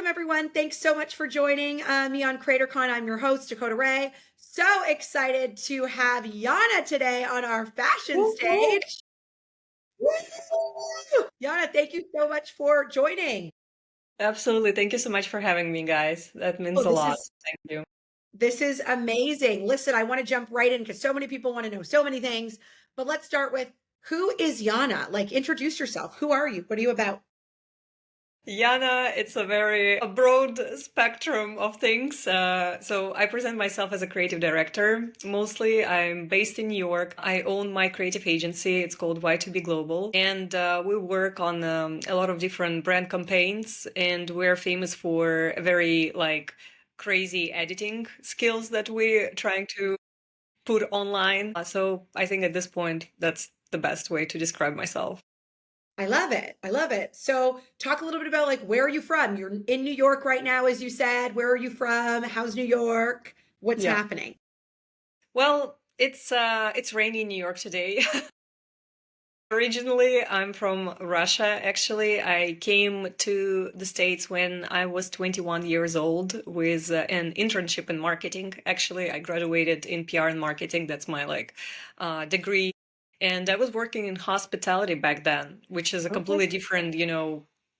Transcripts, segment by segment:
Welcome, everyone. Thanks so much for joining me on CreatorQon. I'm your host, Dakota Ray. So excited to have Yana today on our fashion Woo, woo. stage. Woo! Yana, thank you so much for joining. Absolutely. Thank you so much for having me, guys. That Oh, means a this lot. is Thank you. this is amazing. Listen, I want to jump right in because so many people want to know so many things. But let's start with, who is Yana? Like, introduce yourself. Who are you? What are you about? Yana, it's a broad spectrum of things. So I present myself as a creative director. Mostly, I'm based in New York. I own my creative agency. It's called Y2B Global, and we work on a lot of different brand campaigns. And we're famous for a very crazy editing skills that we're trying to put online. So I think at this point, that's the best way to describe myself. I love it. I love it. So, talk a little bit about, like, where are you from? You're in New York right now, as you said. Where are you from? How's New York? What's Yeah. happening? Well, it's rainy in New York today. Originally, I'm from Russia, actually. I came to the States when I was 21 years old with an internship in marketing. Actually, I graduated in PR and marketing. That's my degree. And I was working in hospitality back then, which is a Okay. completely different,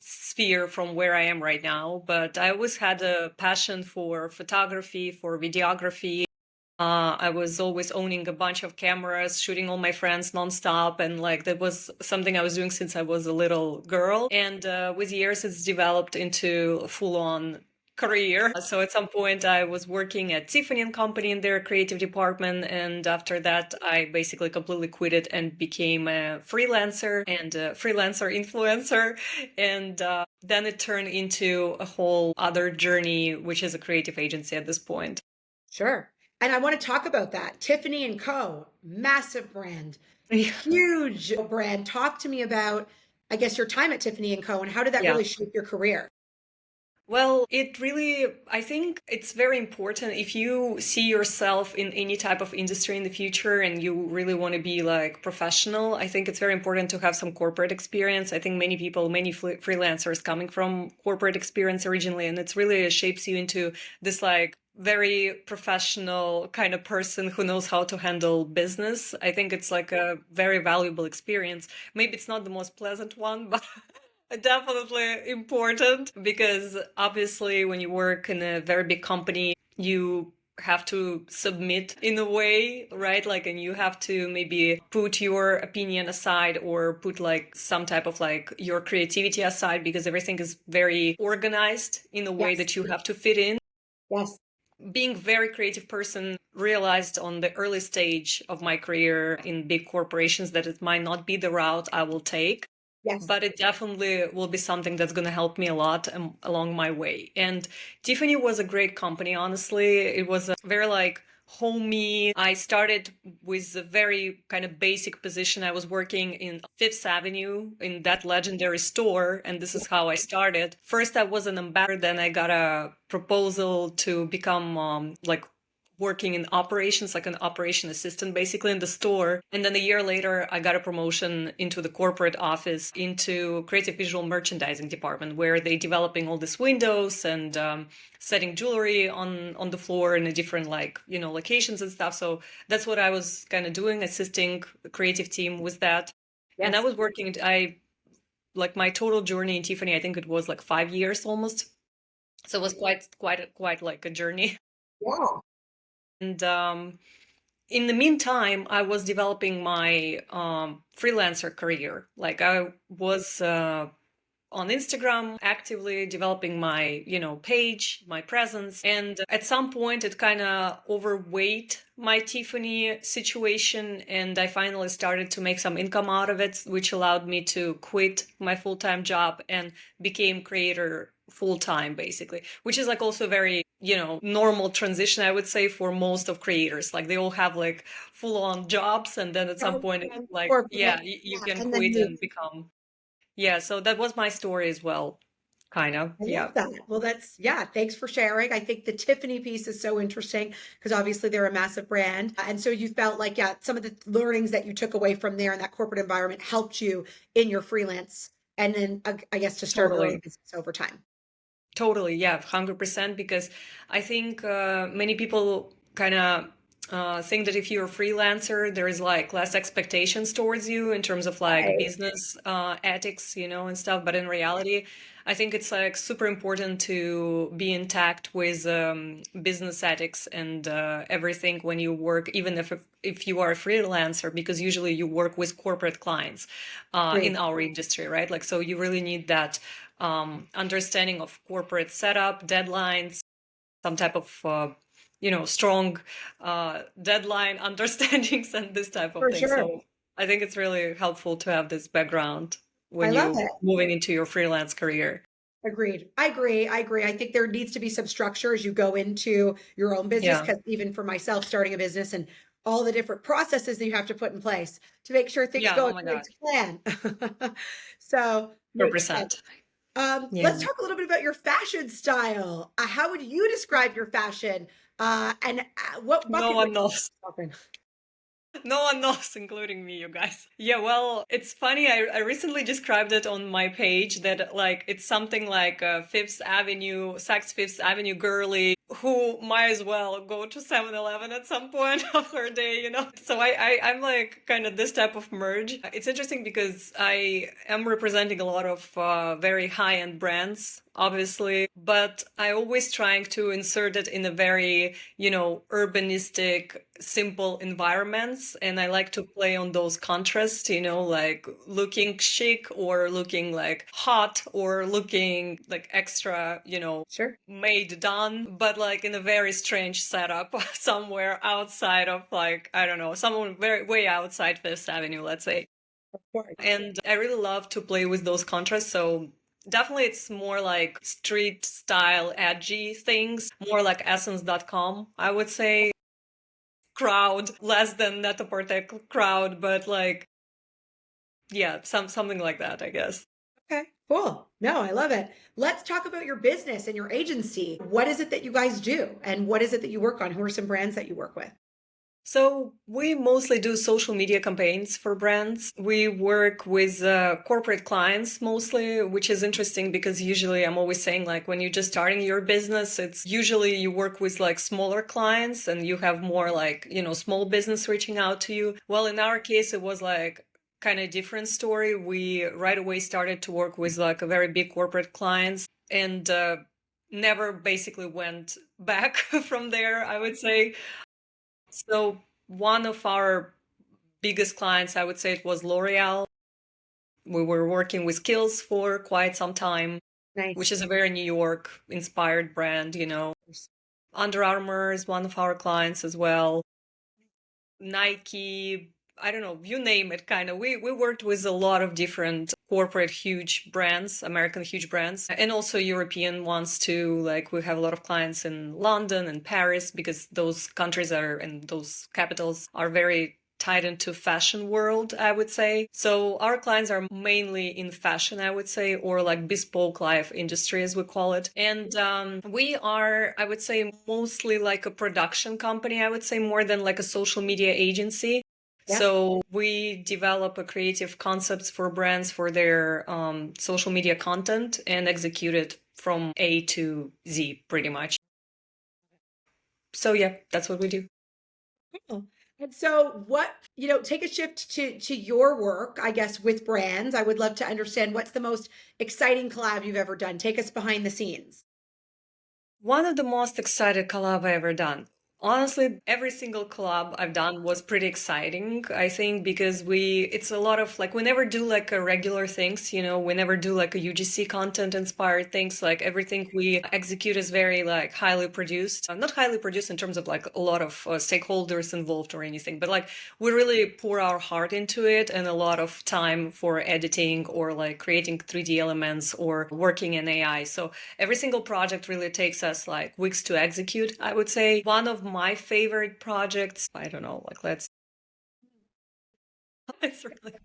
sphere from where I am right now. But I always had a passion for photography, for videography. I was always owning a bunch of cameras, shooting all my friends nonstop, and that was something I was doing since I was a little girl. And with years, it's developed into a full-on career. So at some point, I was working at Tiffany and Company in their creative department, and after that, I basically completely quit it and became a freelancer and a freelancer influencer. And then it turned into a whole other journey, which is a creative agency at this point. Sure. And I want to talk about that. Tiffany and Co., massive brand, huge brand. Talk to me about, I guess, your time at Tiffany and Co. and how did that Yeah. really shape your career? Well, I think it's very important if you see yourself in any type of industry in the future and you really want to be like professional. I think it's very important to have some corporate experience. I think many freelancers coming from corporate experience originally, and it's really shapes you into this very professional kind of person who knows how to handle business. I think it's like a very valuable experience. Maybe it's not the most pleasant one, but definitely important because obviously when you work in a very big company, you have to submit in a way, right? And you have to maybe put your opinion aside or put some type of your creativity aside because everything is very organized in a way Yes. that you have to fit in. Yes. Being a very creative person, realized on the early stage of my career in big corporations that it might not be the route I will take, Yes. but it definitely will be something that's going to help me a lot along my way. And Tiffany was a great company, honestly. It was a very homey. I started with a very kind of basic position. I was working in Fifth Avenue in that legendary store, and this is how I started. First, I was an ambassador, then I got a proposal to become working in operations, like an operation assistant basically in the store. And then a year later, I got a promotion into the corporate office, into creative visual merchandising department, where they developing all these windows and setting jewelry on the floor in a different locations and stuff. So that's what I was kind of doing, assisting the creative team with that. And I Yes. was working, my total journey in Tiffany, I think it was 5 years almost. So it was quite like a journey. Yeah. And in the meantime, I was developing my freelancer career. I was on Instagram actively developing my, page, my presence. And at some point, it kind of overweight my Tiffany situation. And I finally started to make some income out of it, which allowed me to quit my full-time job and became creator full-time, basically, which is also very, normal transition, I would say, for most of creators. They all have full-on jobs. And then at some point, it's yeah, Corporate. you Yeah. can And then quit move. and become yeah, so that was my story as well, kind of. I Yeah. love that. Well, yeah, thanks for sharing. I think the Tiffany piece is so interesting because obviously they're a massive brand. And so you felt like, yeah, some of the learnings that you took away from there in that corporate environment helped you in your freelance and then, I guess, to start your own Totally. business over time. Totally, yeah, 100%. Because I think many people kind of think that if you're a freelancer, there is like less expectations towards you in terms of like Right. business ethics, and stuff. But in reality, I think it's like super important to be intact with business ethics and everything when you work, even if you are a freelancer, because usually you work with corporate clients in Great. our industry, right? Like, so you really need that understanding of corporate setup, deadlines, some type of strong deadline understandings and this type of For thing. sure. So I think it's really helpful to have this background I when love you it. moving into your freelance career. Agreed. I agree. I agree. I think there needs to be some structure as you go into your own business, Yeah. because even for myself, starting a business and all the different processes that you have to put in place to make sure things Yeah. go Oh my according God. to plan. So makes sense. 100%. Let's Yeah. talk a little bit about your fashion style. How would you describe your fashion? And what No bucket one list? knows. No one knows, including me, you guys. Yeah, well, it's funny. I recently described it on my page that like it's something like Fifth Avenue, Saks Fifth Avenue girly who might as well go to 7-Eleven at some point of her day. So I'm like kind of this type of merge. It's interesting because I am representing a lot of very high-end brands, obviously, but I always trying to insert it in a very, urbanistic, simple environments. And I like to play on those contrasts, like looking chic or looking like hot or looking like extra, Sure. made done, but like in a very strange setup somewhere outside of like, I don't know, someone very way outside Fifth Avenue, let's say. Of course. And I really love to play with those contrasts. So definitely it's more like street style, edgy things, more like essence.com, I would say. Crowd, less than Net-a-Porter crowd, but like, yeah, something like that, I guess. Okay, cool. No, I love it. Let's talk about your business and your agency. What is it that you guys do? And what is it that you work on? Who are some brands that you work with? So we mostly do social media campaigns for brands. We work with corporate clients mostly, which is interesting because usually I'm always saying like when you're just starting your business, it's usually you work with like smaller clients and you have more like, small business reaching out to you. Well, in our case, it was like kind of different story. We right away started to work with like a very big corporate clients and never basically went back from there, I would say. So one of our biggest clients, I would say it was L'Oreal. We were working with Kiehl's for quite some time, which Nice. is a very New York inspired brand. Under Armour is one of our clients as well. Nike, I don't know, you name it kind of. We worked with a lot of different corporate huge brands, American huge brands, and also European ones too. Like we have a lot of clients in London and Paris because those countries are and those capitals are very tied into fashion world, I would say. So our clients are mainly in fashion, I would say, or like bespoke life industry as we call it. And we are, I would say, mostly like a production company, I would say, more than like a social media agency. Yeah. So we develop a creative concepts for brands for their social media content and execute it from A to Z pretty much. So yeah, that's what we do. Cool. And so take a shift to your work, I guess, with brands. I would love to understand what's the most exciting collab you've ever done. Take us behind the scenes. One of the most excited collab I ever done. Honestly, every single collab I've done was pretty exciting, I think, because it's a lot of like, we never do like a regular things, we never do like a UGC content inspired things. Like everything we execute is very like highly produced. Not highly produced in terms of like a lot of stakeholders involved or anything, but like we really pour our heart into it and a lot of time for editing or like creating 3D elements or working in AI. So every single project really takes us like weeks to execute, I would say. One of my favorite projects, I don't know, like it's really,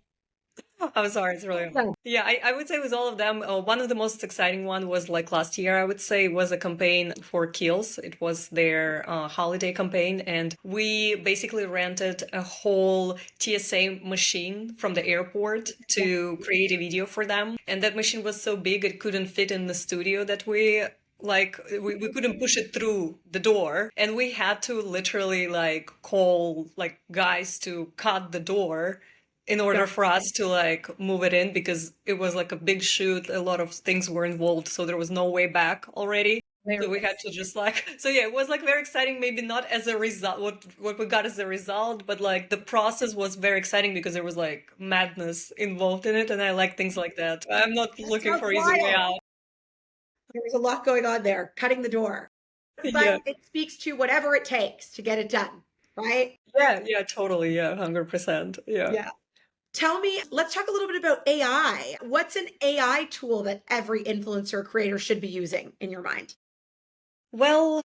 I'm sorry, it's really, No. yeah, I would say with all of them, one of the most exciting one was like last year, I would say, was a campaign for Kiehl's. It was their holiday campaign. And we basically rented a whole TSA machine from the airport to create a video for them. And that machine was so big, it couldn't fit in the studio that we like we couldn't push it through the door, and we had to literally like call like guys to cut the door in order Yeah. for us to like move it in, because it was like a big shoot, a lot of things were involved, so there was no way back already. So we had to just like, so yeah, it was like very exciting, maybe not as a result, what we got as a result, but like the process was very exciting because there was like madness involved in it, and I like things like that. I'm not That looking sounds for easy way wild. out. There was a lot going on there, cutting the door. But Yeah. it speaks to whatever it takes to get it done, right? Yeah, yeah, totally. Yeah, 100%. Yeah. Yeah. Tell me, let's talk a little bit about AI. What's an AI tool that every influencer creator should be using in your mind? Well,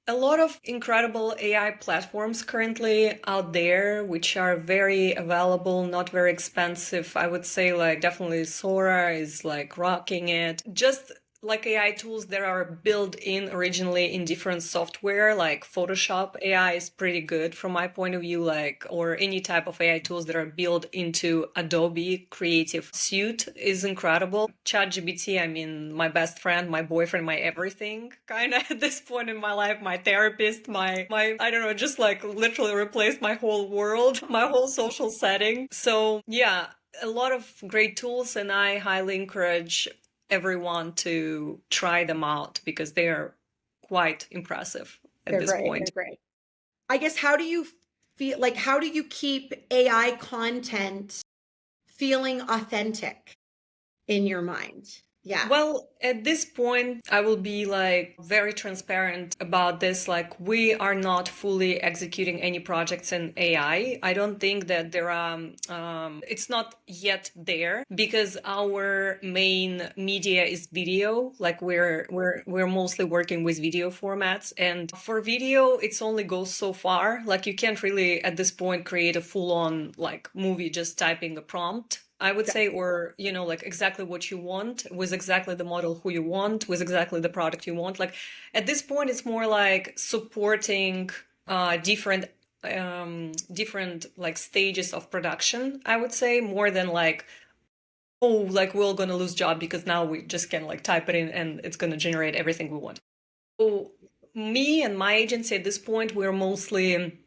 a lot of incredible AI platforms currently out there, which are very available, not very expensive. I would say like definitely Sora is like rocking it. Just like AI tools that are built in originally in different software, like Photoshop AI is pretty good from my point of view, like, or any type of AI tools that are built into Adobe Creative Suite is incredible. ChatGPT, I mean, my best friend, my boyfriend, my everything, kind of at this point in my life, my therapist, my, I don't know, just like literally replaced my whole world, my whole social setting. So yeah, a lot of great tools, and I highly encourage everyone to try them out because they are quite impressive at They're this great. point. They're great. I guess how do you feel like how do you keep AI content feeling authentic in your mind? Yeah. Well, at this point, I will be like very transparent about this. Like, we are not fully executing any projects in AI. I don't think that there are, it's not yet there because our main media is video. Like, we're mostly working with video formats. And for video, it's only goes so far. Like, you can't really at this point create a full on like movie just typing a prompt, I would say, or, you know, like exactly what you want with exactly the model who you want, with exactly the product you want. Like at this point, it's more like supporting different like stages of production, I would say, more than like, oh, like we're gonna lose job because now we just can like type it in and it's gonna generate everything we want. So me and my agency at this point, we're mostly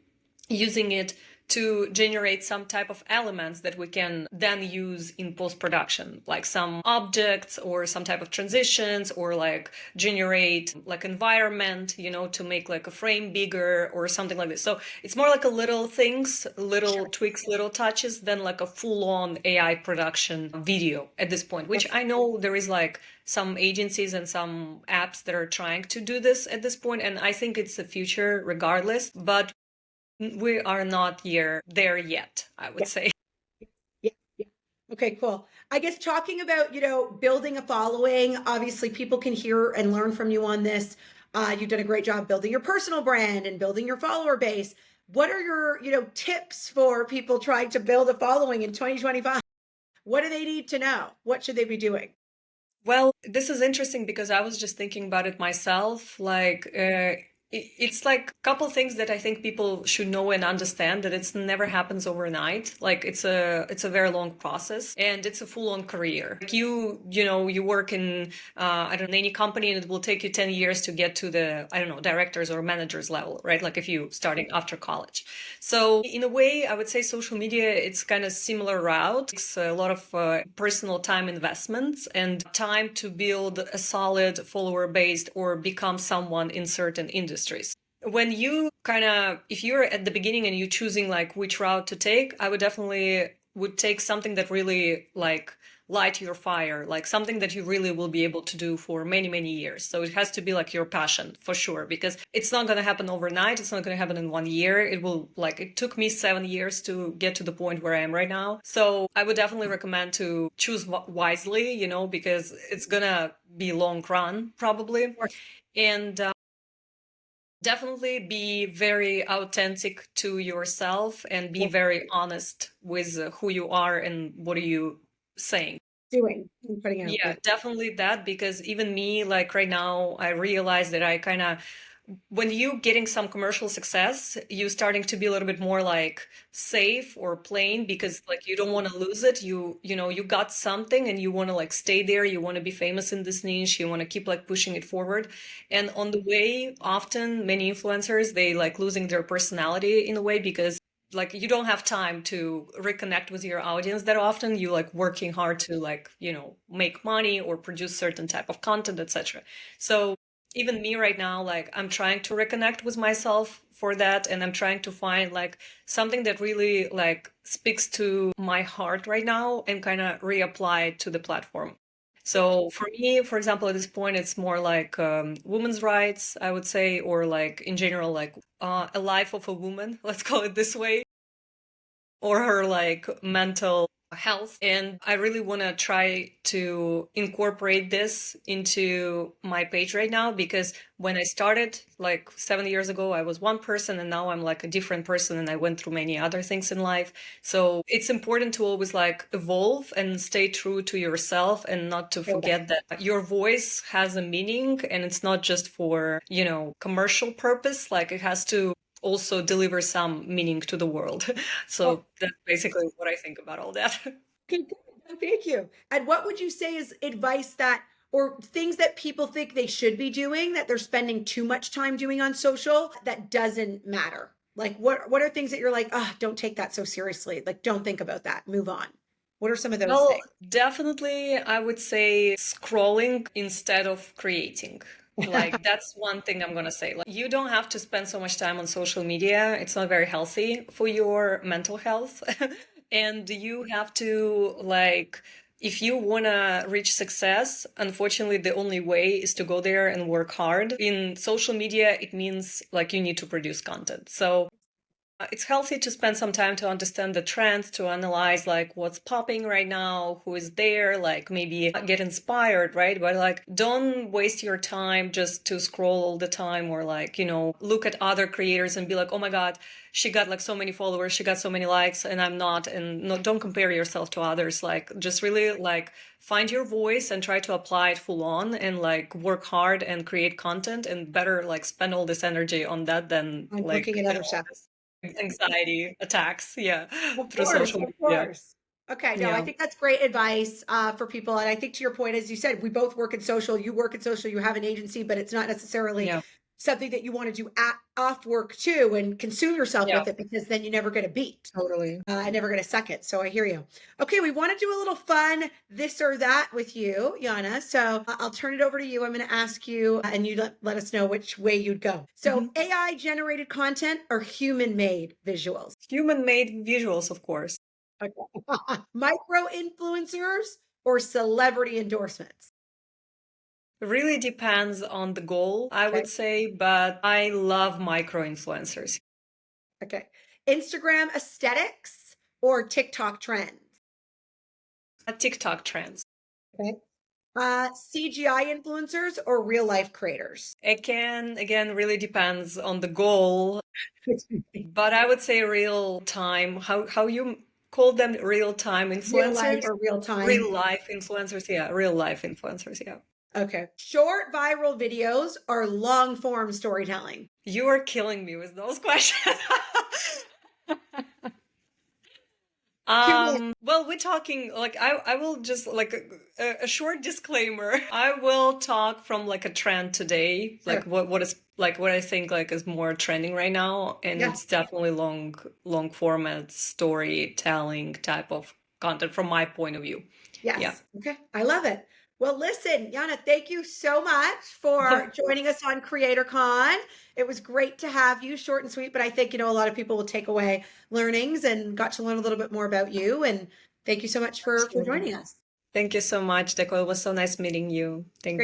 using it to generate some type of elements that we can then use in post-production, like some objects or some type of transitions, or like generate like environment, you know, to make like a frame bigger or something like this. So it's more like a little things, little tweaks, little touches than like a full-on AI production video at this point, which I know there is like some agencies and some apps that are trying to do this at this point, and I think it's the future regardless, but we are not there yet, I would Yeah. say. Yeah. Yeah. Okay, cool. I guess talking about, building a following, obviously people can hear and learn from you on this. You've done a great job building your personal brand and building your follower base. What are your, tips for people trying to build a following in 2025? What do they need to know? What should they be doing? Well, this is interesting because I was just thinking about it myself. Like, it's like a couple things that I think people should know and understand, that it's never happens overnight. Like, it's a very long process, and it's a full-on career. Like you work in I don't know, any company, and it will take you 10 years to get to the, I don't know, directors or managers level, right? Like if you starting after college. So in a way, I would say social media, it's kind of similar route. It's a lot of personal time investments and time to build a solid follower base or become someone in certain industries. When you if you're at the beginning and you're choosing like which route to take, I would definitely would take something that really like light your fire, like something that you really will be able to do for many, many years. So it has to be like your passion for sure, because it's not going to happen overnight. It's not going to happen in 1 year. It took me 7 years to get to the point where I am right now. So I would definitely recommend to choose wisely, because it's going to be long run probably. And definitely be very authentic to yourself and be very honest with who you are and what are you saying. Doing and putting out. Yeah, definitely that, because even me, like right now, I realize that I kind of when you getting some commercial success, you starting to be a little bit more like safe or plain because like you don't want to lose it. You know, you got something and you want to like stay there. You want to be famous in this niche. You want to keep like pushing it forward. And on the way, often many influencers, they like losing their personality in a way because like you don't have time to reconnect with your audience that often. You like working hard to like, you know, make money or produce certain type of content, etc. So even me right now, like I'm trying to reconnect with myself for that, and I'm trying to find like something that really like speaks to my heart right now and kind of reapply it to the platform. So for me, for example, at this point, it's more like women's rights, I would say, or like in general, like a life of a woman, let's call it this way, or her like mental health. And I really want to try to incorporate this into my page right now because when I started like 7 years ago, I was one person and now I'm like a different person and I went through many other things in life. So it's important to always like evolve and stay true to yourself and not to forget that your voice has a meaning and it's not just for, you know, commercial purpose. Like it has to also deliver some meaning to the world. So that's basically what I think about all that. Okay, good. Thank you. And what would you say is advice that, or things that people think they should be doing that they're spending too much time doing on social that doesn't matter? Like what are things that you're like, oh, don't take that so seriously. Like, don't think about that. Move on. What are some of those Well, things? definitely, I would say scrolling instead of creating. Like, that's one thing I'm gonna say. Like, you don't have to spend so much time on social media. It's not very healthy for your mental health. And you have to, like, if you wanna reach success, unfortunately, the only way is to go there and work hard. In social media, it means like you need to produce content. So it's healthy to spend some time to understand the trends, to analyze like what's popping right now, who is there, like maybe get inspired, right? But like don't waste your time just to scroll all the time or like, you know, look at other creators and be like, oh my God, she got like so many followers, she got so many likes and I'm not. And no, don't compare yourself to others. Like just really like find your voice and try to apply it full on and like work hard and create content and better like spend all this energy on that than I'm like looking at other stuff. anxiety attacks, yeah, Of through course, social of media. course. Okay, no, I Yeah. think that's great advice for people. And I think to your point, as you said, we both work in social. You work in social, you have an agency, but it's not necessarily Yeah. something that you want to do off work too and consume yourself Yeah. with it because then you never get a beat. Totally. I never get a second. So I hear you. Okay, we want to do a little fun this or that with you, Yana. So I'll turn it over to you. I'm going to ask you, and you let us know which way you'd go. So Mhm. AI generated content or human made visuals? Human-made visuals, of course. Okay. Micro influencers or celebrity endorsements? It really depends on the goal, I Okay. would say, but I love micro-influencers. Okay. Instagram aesthetics or TikTok trends? TikTok trends. Okay. CGI influencers or real life creators? It can, again, really depends on the goal, but I would say real time. How you call them real time Real life influencers? or real time? Real life influencers, yeah. Real life influencers, yeah. Okay. Short viral videos or long form storytelling? You are killing me with those questions. Human. Well, we're talking like I will just like a short disclaimer. I will talk from like a trend today, like Sure. what is like what I think like is more trending right now, and Yeah. it's definitely long format storytelling type of content from my point of view. Yeah. Yes. Okay. I love it. Well, listen, Yana, thank you so much for joining us on CreatorCon. It was great to have you, short and sweet, but I think, a lot of people will take away learnings and got to learn a little bit more about you. And thank you so much for Absolutely. joining us. Thank you so much, Deco. It was so nice meeting you. Thank